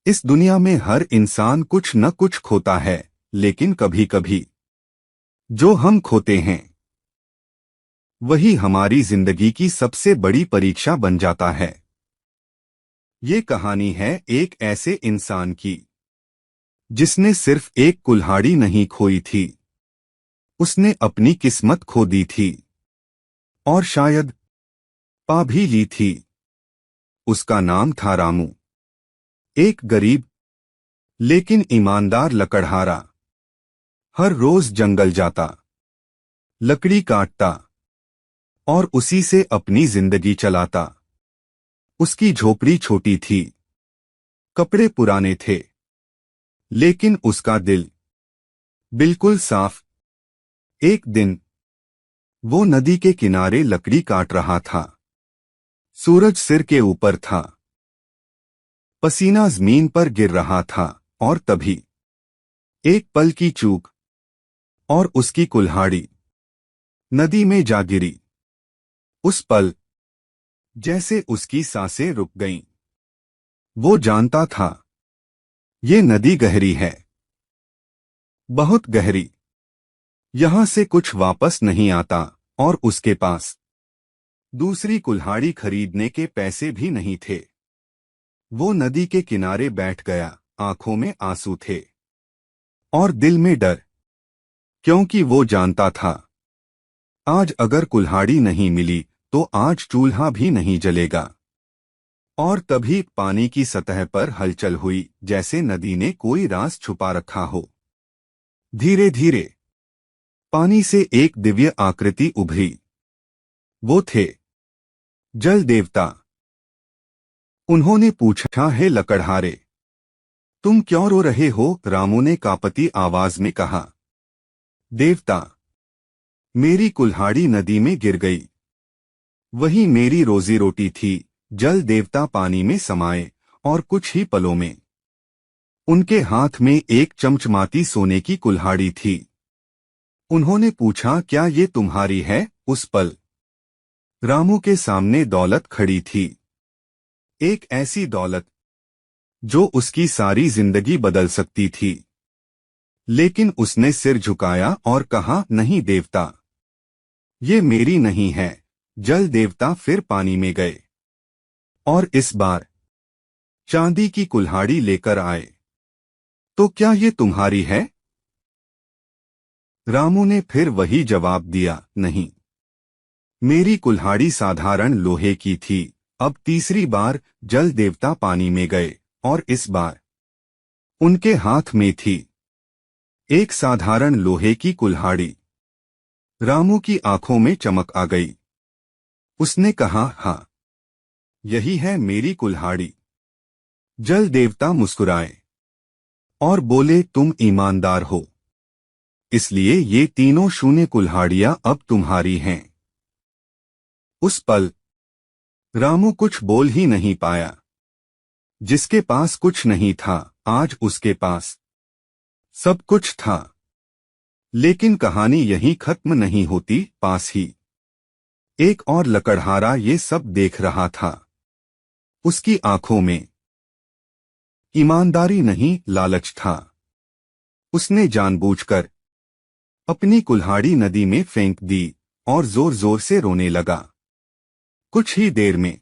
इस दुनिया में हर इंसान कुछ न कुछ खोता है, लेकिन कभी कभी जो हम खोते हैं वही हमारी जिंदगी की सबसे बड़ी परीक्षा बन जाता है। ये कहानी है एक ऐसे इंसान की जिसने सिर्फ एक कुल्हाड़ी नहीं खोई थी, उसने अपनी किस्मत खो दी थी और शायद पा भी ली थी। उसका नाम था रामू, एक गरीब लेकिन ईमानदार लकड़हारा। हर रोज जंगल जाता, लकड़ी काटता और उसी से अपनी जिंदगी चलाता। उसकी झोपड़ी छोटी थी, कपड़े पुराने थे, लेकिन उसका दिल बिल्कुल साफ। एक दिन वो नदी के किनारे लकड़ी काट रहा था। सूरज सिर के ऊपर था, पसीना जमीन पर गिर रहा था और तभी एक पल की चूक और उसकी कुल्हाड़ी नदी में जा गिरी। उस पल जैसे उसकी सांसें रुक गईं। वो जानता था ये नदी गहरी है, बहुत गहरी। यहां से कुछ वापस नहीं आता और उसके पास दूसरी कुल्हाड़ी खरीदने के पैसे भी नहीं थे। वो नदी के किनारे बैठ गया, आंखों में आंसू थे और दिल में डर, क्योंकि वो जानता था आज अगर कुल्हाड़ी नहीं मिली तो आज चूल्हा भी नहीं जलेगा। और तभी पानी की सतह पर हलचल हुई, जैसे नदी ने कोई राज छुपा रखा हो। धीरे धीरे पानी से एक दिव्य आकृति उभरी। वो थे जल देवता। उन्होंने पूछा, हे लकड़हारे, तुम क्यों रो रहे हो? रामू ने कांपती आवाज में कहा, देवता, मेरी कुल्हाड़ी नदी में गिर गई। वही मेरी रोजी रोटी थी। जल देवता पानी में समाये और कुछ ही पलों में उनके हाथ में एक चमचमाती सोने की कुल्हाड़ी थी। उन्होंने पूछा, क्या ये तुम्हारी है? उस पल रामू के सामने दौलत खड़ी थी, एक ऐसी दौलत जो उसकी सारी जिंदगी बदल सकती थी। लेकिन उसने सिर झुकाया और कहा, नहीं देवता, ये मेरी नहीं है। जल देवता फिर पानी में गए और इस बार चांदी की कुल्हाड़ी लेकर आए। तो क्या ये तुम्हारी है? रामू ने फिर वही जवाब दिया, नहीं, मेरी कुल्हाड़ी साधारण लोहे की थी। अब तीसरी बार जल देवता पानी में गए और इस बार उनके हाथ में थी एक साधारण लोहे की कुल्हाड़ी। रामू की आंखों में चमक आ गई। उसने कहा, हाँ, यही है मेरी कुल्हाड़ी। जल देवता मुस्कुराए और बोले, तुम ईमानदार हो, इसलिए ये तीनों शून्य कुल्हाड़ियां अब तुम्हारी हैं। उस पल रामू कुछ बोल ही नहीं पाया। जिसके पास कुछ नहीं था, आज उसके पास सब कुछ था। लेकिन कहानी यहीं खत्म नहीं होती। पास ही एक और लकड़हारा ये सब देख रहा था। उसकी आंखों में ईमानदारी नहीं, लालच था। उसने जानबूझकर अपनी कुल्हाड़ी नदी में फेंक दी और जोर जोर से रोने लगा। कुछ ही देर में